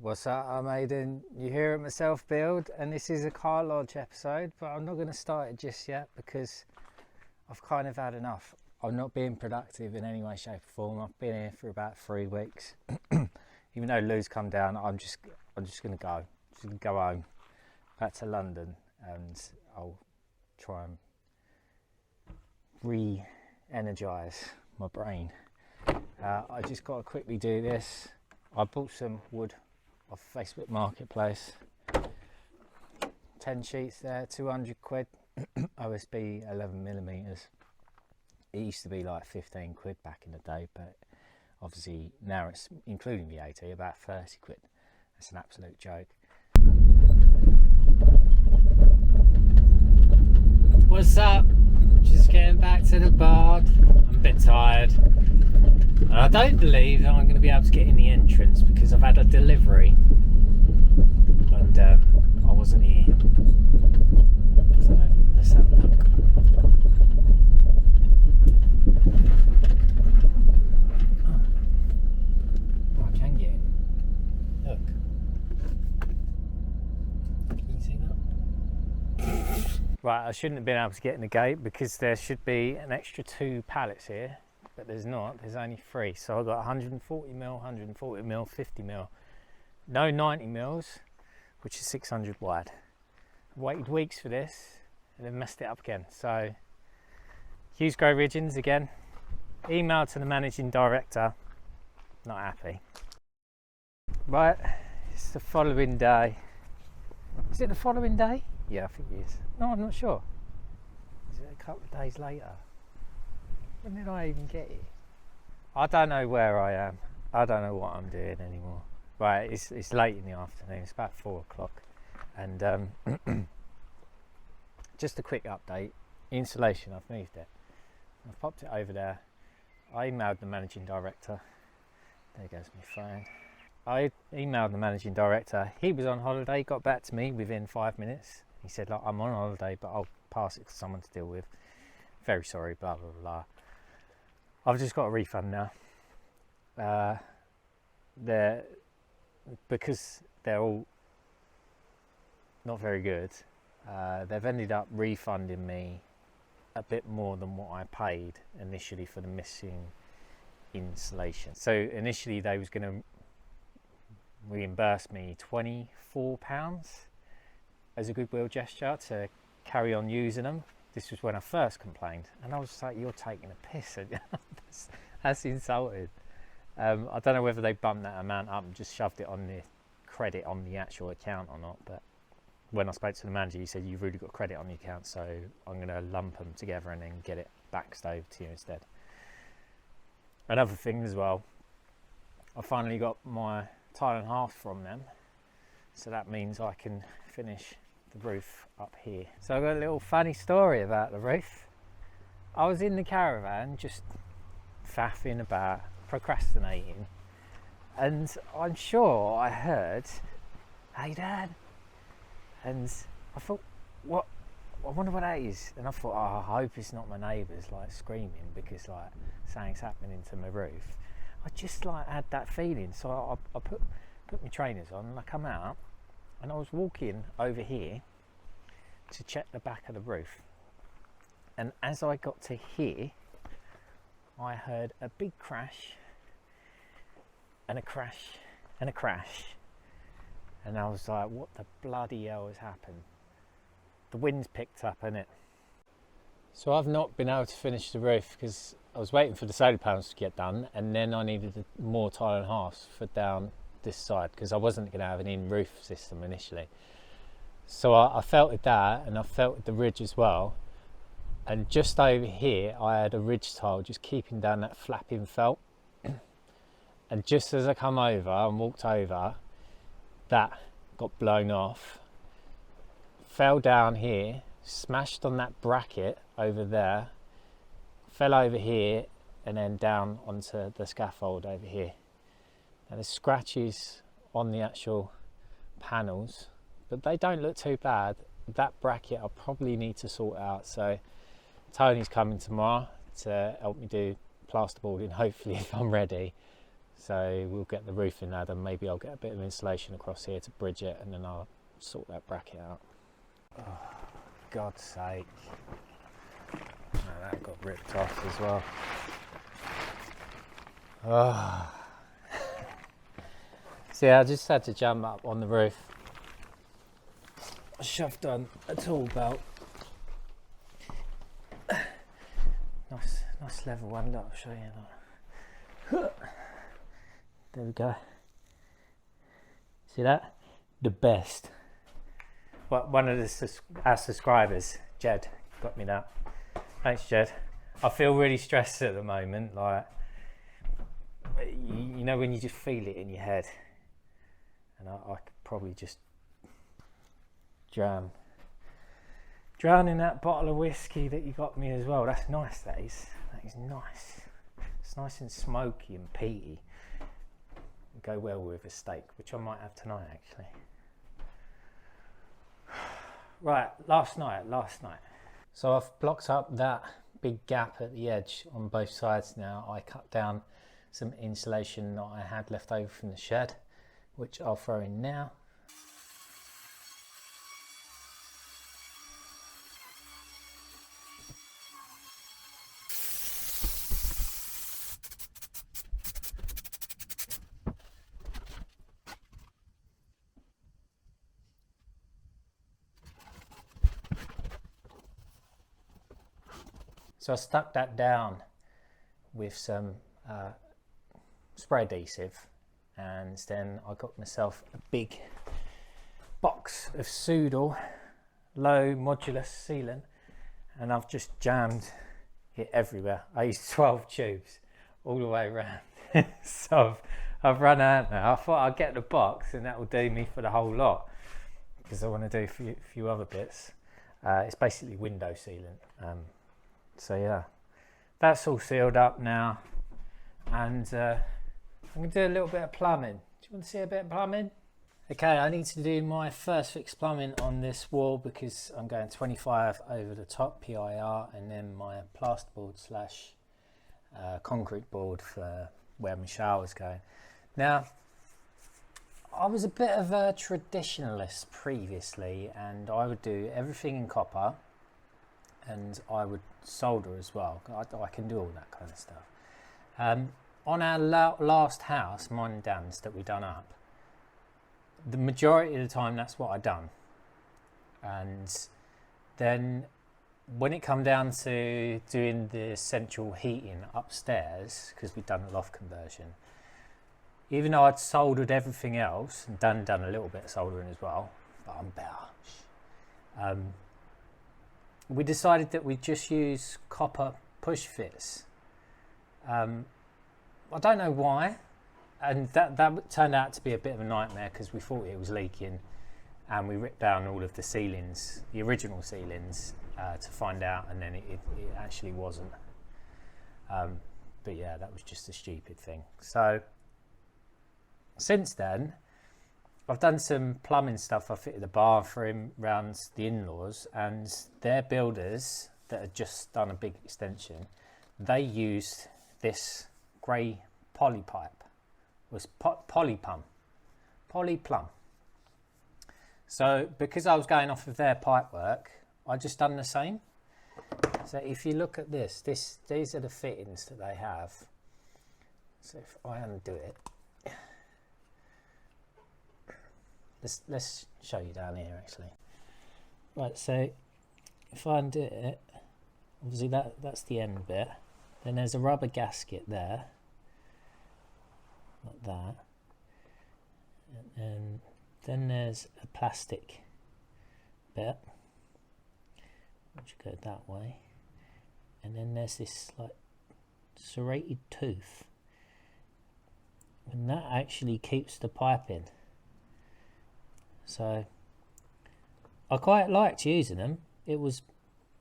What's up, I'm Aidan. You hear it myself build, and this is a car lodge episode, but I'm not going to start it just yet because I've kind of had enough. I'm not being productive in any way, shape or form. I've been here for about 3 weeks. Even though Lou's come down, I'm just going to go. Just going to go home, back to London, and I'll try and re-energise my brain. I just got to quickly do this. I bought some wood off Facebook Marketplace. 10 sheets there, 200 quid. OSB 11mm. It used to be like 15 quid back in the day, but obviously now it's, including VAT, about 30 quid. That's an absolute joke. What's up? Just getting back to the bar. I'm a bit tired. And I don't believe that I'm going to be able to get in the entrance because I've had a delivery and I wasn't here. So let's have a look. Oh, I can get in. Look. Can you see that? Right, I shouldn't have been able to get in the gate because there should be an extra 2 pallets here. But there's not, there's only 3. So I've got 140mm, 140mm, 50mm. No 90mm, which is 600 wide. I've waited weeks for this and then messed it up again. So Hughes Grow Ridgeons again. Email to the managing director. Not happy. Right, it's the following day. Is it the following day? Yeah, I think it is. No, I'm not sure. Is it a couple of days later? When did I even get here? I don't know where I am. I don't know what I'm doing anymore. Right, it's late in the afternoon. It's about 4 o'clock. And just a quick update. Insulation, I've moved it. I've popped it over there. I emailed the managing director. There goes my phone. I emailed the managing director. He was on holiday. He got back to me within 5 minutes. He said, like, I'm on holiday, but I'll pass it to someone to deal with. Very sorry, blah, blah, blah. I've just got a refund now. Because they're all not very good, they've ended up refunding me a bit more than what I paid initially for the missing insulation. So initially they was going to reimburse me £24 as a goodwill gesture to carry on using them. This was when I first complained, and I was just like, you're taking a piss. That's insulting. I don't know whether they bumped that amount up and just shoved it on the credit on the actual account or not, but when I spoke to the manager, he said, you've really got credit on the account, so I'm going to lump them together and then get it baxed over to you instead. Another thing as well, I finally got my tile and half from them, so that means I can finish the roof up here. So I've got a little funny story about the roof. I was in the caravan just faffing about, procrastinating, and I'm sure I heard, "Hey Dad," and I thought, what, I wonder what that is. And I thought, oh, I hope it's not my neighbours like screaming because like something's happening to my roof. I just like had that feeling, so I put my trainers on and I come out. And I was walking over here to check the back of the roof, and as I got to here, I heard a big crash and a crash and a crash, and I was like, what the bloody hell has happened? The wind's picked up, innit? So I've not been able to finish the roof because I was waiting for the solar panels to get done, and then I needed more tile and halves for down this side because I wasn't going to have an in-roof system initially. So I felted that, and I felted the ridge as well, and just over here I had a ridge tile just keeping down that flapping felt, and just as I come over and walked over, that got blown off, fell down here, smashed on that bracket over there, fell over here, and then down onto the scaffold over here. And there's scratches on the actual panels, but they don't look too bad. That bracket I'll probably need to sort out, so Tony's coming tomorrow to help me do plasterboarding, hopefully, if I'm ready. So we'll get the roofing ladder, maybe I'll get a bit of insulation across here to bridge it, and then I'll sort that bracket out. Oh, God's sake. Oh, that got ripped off as well. Oh. See, I just had to jump up on the roof. I shoved on a tool belt. Nice level one, look, I'll show you that. There we go. See that? The best. Well, one of our subscribers, Jed, got me that. Thanks, Jed. I feel really stressed at the moment, like, you know when you just feel it in your head, and I could probably just drown in that bottle of whiskey that you got me as well. That's nice, that is nice. It's nice and smoky and peaty. Go well with a steak, which I might have tonight actually. Right, last night. So I've blocked up that big gap at the edge on both sides now. I cut down some insulation that I had left over from the shed, which I'll throw in now. So I stuck that down with some spray adhesive, and then I got myself a big box of Soodle low modulus sealant, and I've just jammed it everywhere. I used 12 tubes all the way around. So I've run out now. I thought I'd get the box and that will do me for the whole lot, because I want to do a few other bits. It's basically window sealant. So yeah, that's all sealed up now, and I'm going to do a little bit of plumbing. Do you want to see a bit of plumbing? Okay, I need to do my first fix plumbing on this wall because I'm going 25 over the top PIR, and then my plasterboard slash concrete board for where my shower's going. Now, I was a bit of a traditionalist previously, and I would do everything in copper, and I would solder as well. I can do all that kind of stuff. On our last house, mine and Dan's, that we done up, the majority of the time that's what I done. And then when it come down to doing the central heating upstairs, because we'd done a loft conversion, even though I'd soldered everything else, and Dan done a little bit of soldering as well, but I'm better. We decided that we'd just use copper push fits. I don't know why, and that turned out to be a bit of a nightmare because we thought it was leaking, and we ripped down all of the ceilings, the original ceilings, to find out, and then it actually wasn't. But yeah, that was just a stupid thing. So since then, I've done some plumbing stuff. I fitted a bathroom round the in-laws, and their builders that had just done a big extension, they used this grey poly pipe. It was polyplumb. So because I was going off of their pipe work, I just done the same. So if you look at this, these are the fittings that they have. So if I undo it, let's show you down here actually. Right, so if I undo it, obviously that's the end bit. Then there's a rubber gasket there, like that, and then there's a plastic bit which goes that way, and then there's this like serrated tooth, and that actually keeps the pipe in. So I quite liked using them. It was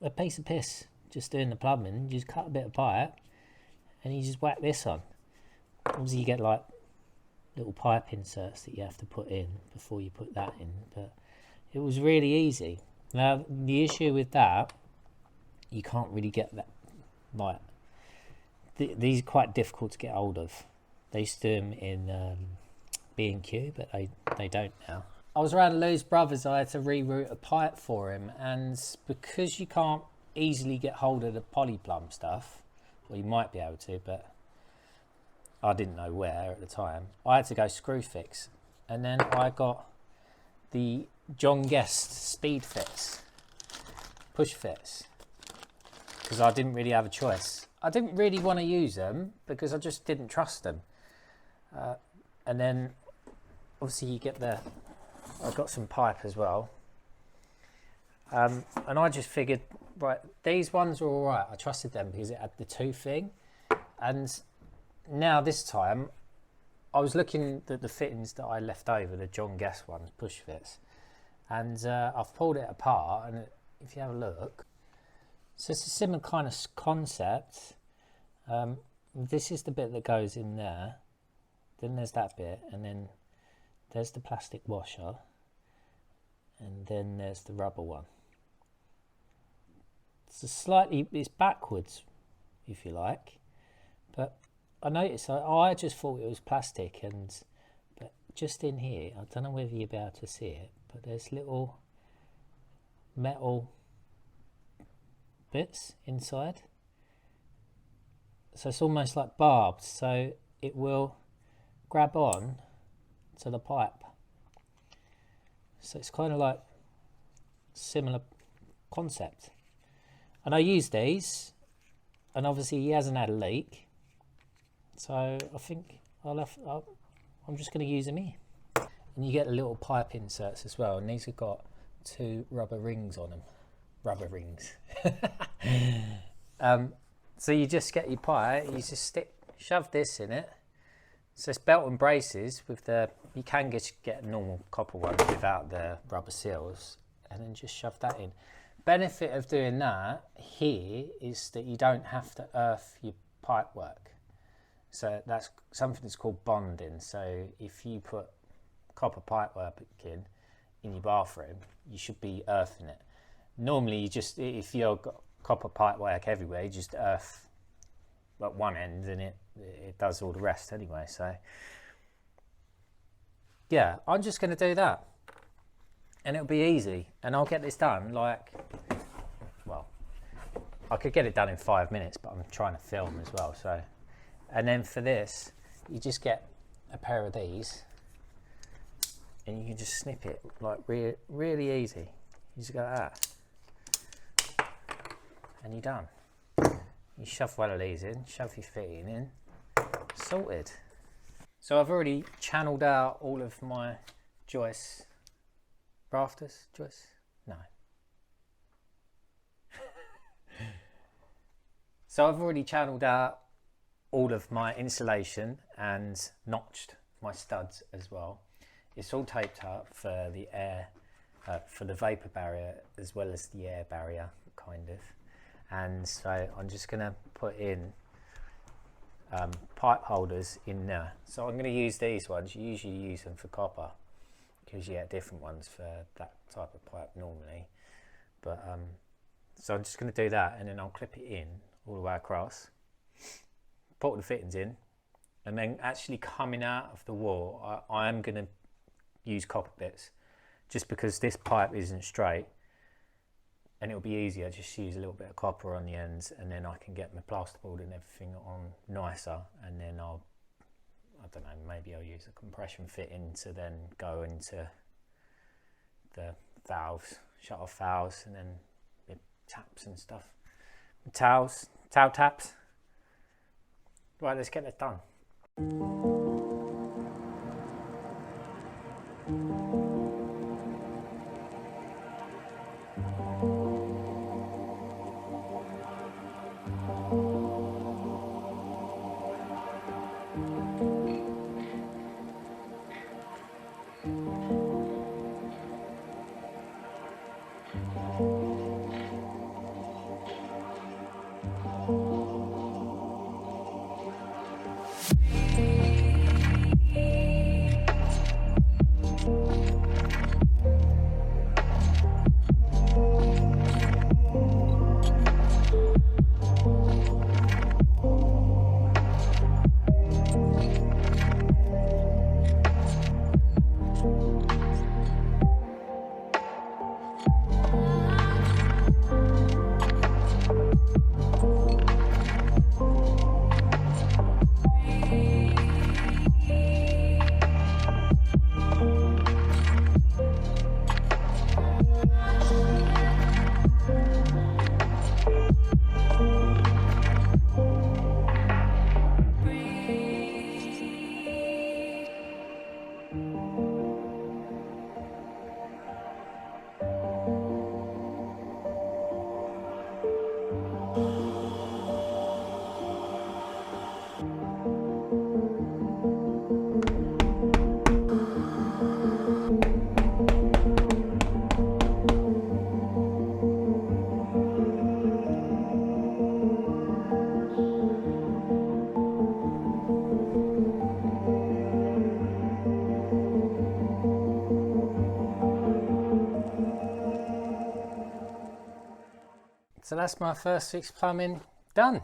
a piece of piss just doing the plumbing. You just cut a bit of pipe and you just whack this on. Obviously you get like little pipe inserts that you have to put in before you put that in, but it was really easy. Now the issue with that, you can't really get that, like these are quite difficult to get hold of. They used to do them in B&Q, but they don't now. I was around Lou's brother's. I had to reroute a pipe for him, and because you can't easily get hold of the polyplumb stuff, well, you might be able to, but I didn't know where at the time. I had to go screw fix, and then I got the John Guest speed fits, push fits, because I didn't really have a choice. I didn't really want to use them because I just didn't trust them. And then obviously you get I've got some pipe as well. And I just figured, right, these ones were all right. I trusted them because it had the tooth thing. And now this time, I was looking at the fittings that I left over, the John Guest ones, push fits. And I've pulled it apart, and if you have a look, so it's a similar kind of concept. This is the bit that goes in there. Then there's that bit, and then there's the plastic washer, and then there's the rubber one. It's backwards, if you like, but I noticed I just thought it was plastic, but just in here, I don't know whether you'll be able to see it, but there's little metal bits inside, so it's almost like barbed, so it will grab on to the pipe. So it's kind of like similar concept. And I use these, and obviously he hasn't had a leak, so I think I'm just going to use them here. And you get the little pipe inserts as well, and these have got 2 rubber rings on them. Rubber rings. So you just get your pipe, you just shove this in it. So it's belt and braces with you can just get a normal copper one without the rubber seals, and then just shove that in. Benefit of doing that here is that you don't have to earth your pipe work. So that's something that's called bonding. So if you put copper pipe work in your bathroom, you should be earthing it. Normally, if you've got copper pipe work everywhere, you just earth like one end, and it does all the rest anyway. So yeah, I'm just going to do that, and it'll be easy, and I'll get this done I could get it done in 5 minutes, but I'm trying to film as well. So, and then for this, you just get a pair of these, and you can just snip it like really easy. You just go like that, and you're done. You shove one of these in, shove your fitting in, sorted. So I've already channeled out all of my joist rafters. Joist? No. So I've already channeled out all of my insulation and notched my studs as well. It's all taped up for the air, for the vapor barrier as well as the air barrier, kind of. And so I'm just going to put in pipe holders in there. So I'm going to use these ones. You usually use them for copper because you get different ones for that type of pipe normally. But so I'm just going to do that, and then I'll clip it in all the way across, put all the fittings in, and then actually coming out of the wall, I am going to use copper bits just because this pipe isn't straight. And it'll be easier, just use a little bit of copper on the ends, and then I can get my plasterboard and everything on nicer, and then I don't know, maybe I'll use a compression fitting to then go into the valves, shut off valves, and then the taps and stuff. Towel taps. Right, let's get that done. So that's my first fix plumbing done.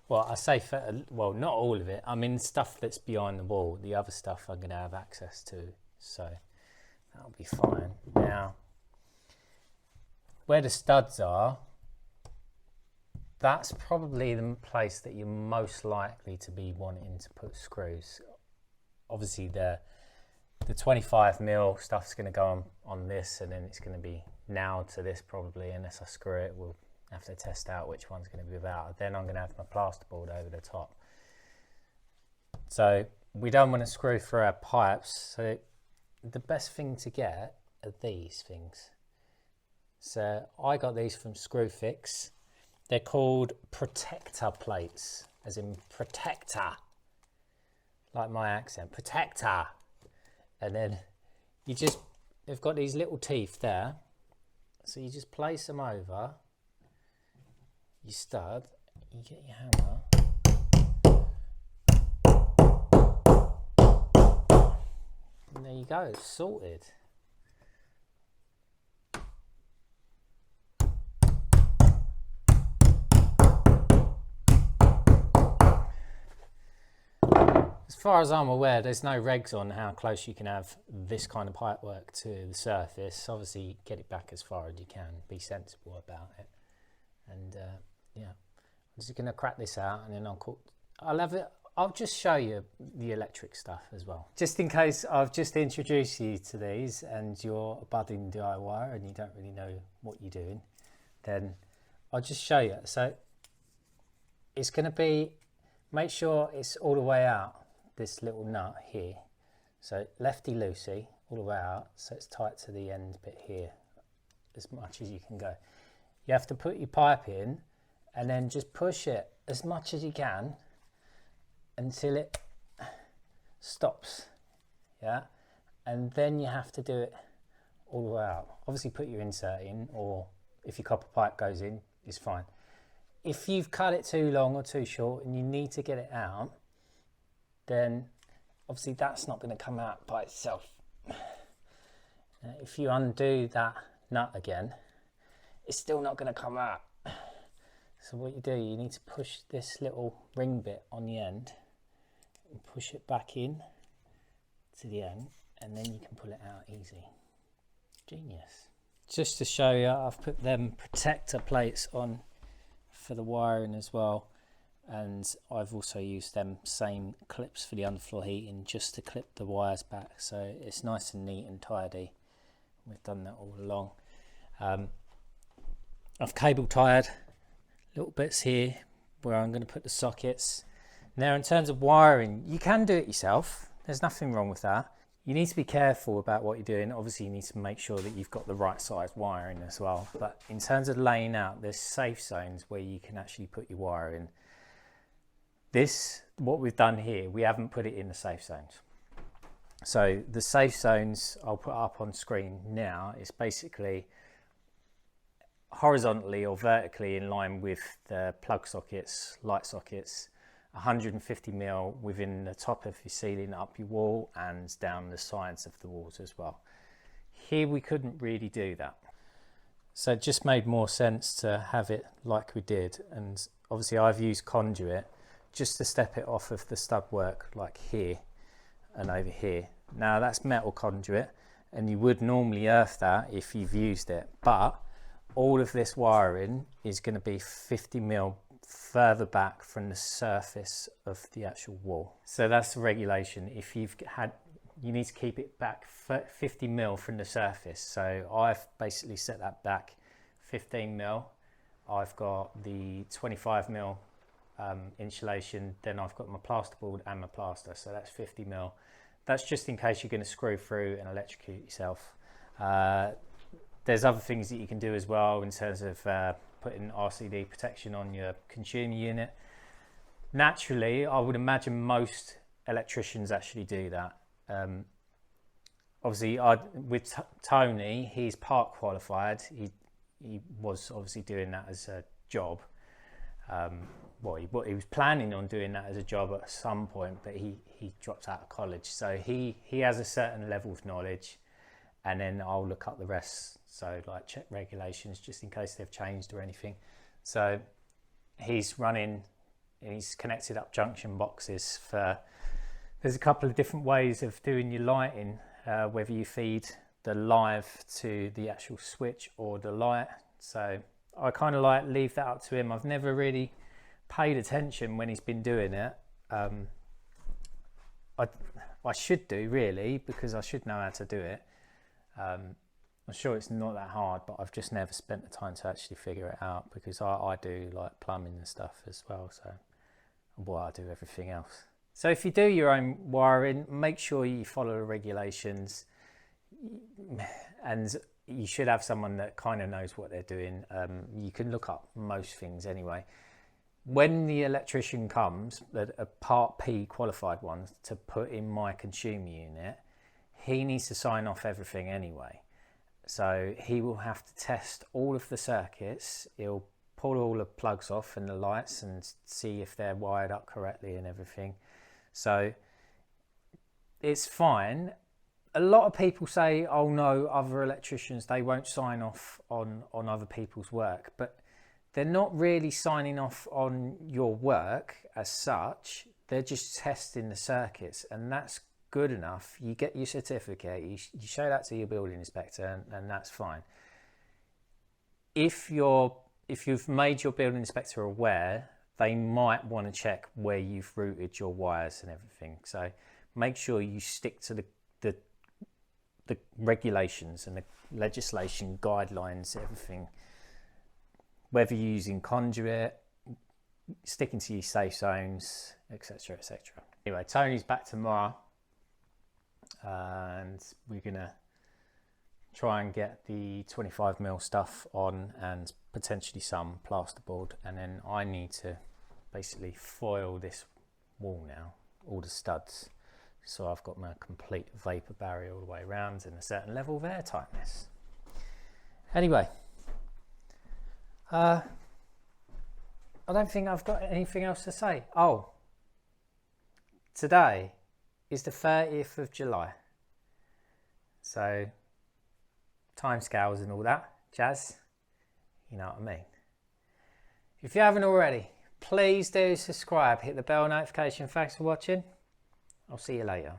Well, I say, well, not all of it. I mean, stuff that's behind the wall. The other stuff I'm going to have access to, so that'll be fine. Now, where the studs are, that's probably the place that you're most likely to be wanting to put screws. Obviously, the 25mm stuff's going to go on this, and then it's going to be nailed to this probably, unless I screw it. We'll have to test out which one's going to be without. Then I'm going to have my plasterboard over the top. So we don't want to screw through our pipes, so the best thing to get are these things. So I got these from Screwfix. They're called protector plates, as in protector, like my accent, protector. And then you just, they've got these little teeth there, so you just place them over your stud, you get your hammer, and there you go, it's sorted. As far as I'm aware, there's no regs on how close you can have this kind of pipework to the surface. Obviously, get it back as far as you can, be sensible about it. And yeah, I'm just going to crack this out, and then I'll just show you the electric stuff as well. Just in case I've just introduced you to these and you're a budding DIYer and you don't really know what you're doing, then I'll just show you. So it's going to be, make sure it's all the way out, this little nut here. So lefty loosey all the way out, so it's tight to the end bit here as much as you can go. You have to put your pipe in and then just push it as much as you can until it stops, yeah? And then you have to do it all the way out. Obviously put your insert in, or if your copper pipe goes in, it's fine. If you've cut it too long or too short and you need to get it out, then obviously that's not going to come out by itself. If you undo that nut again, it's still not going to come out. So what you do, you need to push this little ring bit on the end and push it back in to the end, and then you can pull it out easy. Genius. Just to show you, I've put them protector plates on for the wiring as well, and I've also used them same clips for the underfloor heating just to clip the wires back, so it's nice and neat and tidy. We've done that all along. I've cable tied little bits here where I'm going to put the sockets. Now, in terms of wiring, you can do it yourself. There's nothing wrong with that. You need to be careful about what you're doing. Obviously, you need to make sure that you've got the right size wiring as well. But in terms of laying out, there's safe zones where you can actually put your wire in. This, what we've done here, we haven't put it in the safe zones. So the safe zones I'll put up on screen now is basically horizontally or vertically in line with the plug sockets, light sockets, 150mm within the top of your ceiling, up your wall and down the sides of the walls as well. Here we couldn't really do that. So it just made more sense to have it like we did. And obviously I've used conduit just to step it off of the stud work like here and over here. Now that's metal conduit, and you would normally earth that if you've used it, but all of this wiring is going to be 50mm further back from the surface of the actual wall. So that's the regulation. If you've had, you need to keep it back 50mm from the surface. So I've basically set that back 15mm. I've got the 25mm insulation, then I've got my plasterboard and my plaster, so that's 50mm. That's just in case you're going to screw through and electrocute yourself. There's other things that you can do as well in terms of putting RCD protection on your consumer unit. Naturally, I would imagine most electricians actually do that. Obviously, with Tony, he's part qualified. He was obviously doing that as a job. Well, he was planning on doing that as a job at some point, but he dropped out of college. So he has a certain level of knowledge, and then I'll look up the rest. So like check regulations just in case they've changed or anything. So he's connected up junction boxes for, there's a couple of different ways of doing your lighting, whether you feed the live to the actual switch or the light. So I kind of like leave that up to him. I've never really paid attention when he's been doing it. I should do really, because I should know how to do it. I'm sure it's not that hard, but I've just never spent the time to actually figure it out, because I do like plumbing and stuff as well. So, well, I do everything else. So if you do your own wiring, make sure you follow the regulations, and you should have someone that kind of knows what they're doing. You can look up most things anyway. When the electrician comes, a Part P qualified one, to put in my consumer unit, he needs to sign off everything anyway. So he will have to test all of the circuits. He'll pull all the plugs off and the lights and see if they're wired up correctly and everything. So it's fine. A lot of people say, oh no, other electricians, they won't sign off on other people's work, but they're not really signing off on your work as such. They're just testing the circuits, and that's good enough. You get your certificate, you show that to your building inspector, and that's fine. If you've made your building inspector aware, they might want to check where you've routed your wires and everything. So make sure you stick to the regulations and the legislation guidelines, everything. Whether you're using conduit, sticking to your safe zones, etc, etc. Anyway, Tony's back tomorrow, and we're gonna try and get the 25mm stuff on, and potentially some plasterboard, and then I need to basically foil this wall now, all the studs, so I've got my complete vapor barrier all the way around and a certain level of airtightness. Anyway, I don't think I've got anything else to say. Oh, today is the 30th of July. So, timescales and all that jazz, you know what I mean. If you haven't already, please do subscribe, hit the bell notification. Thanks for watching. I'll see you later.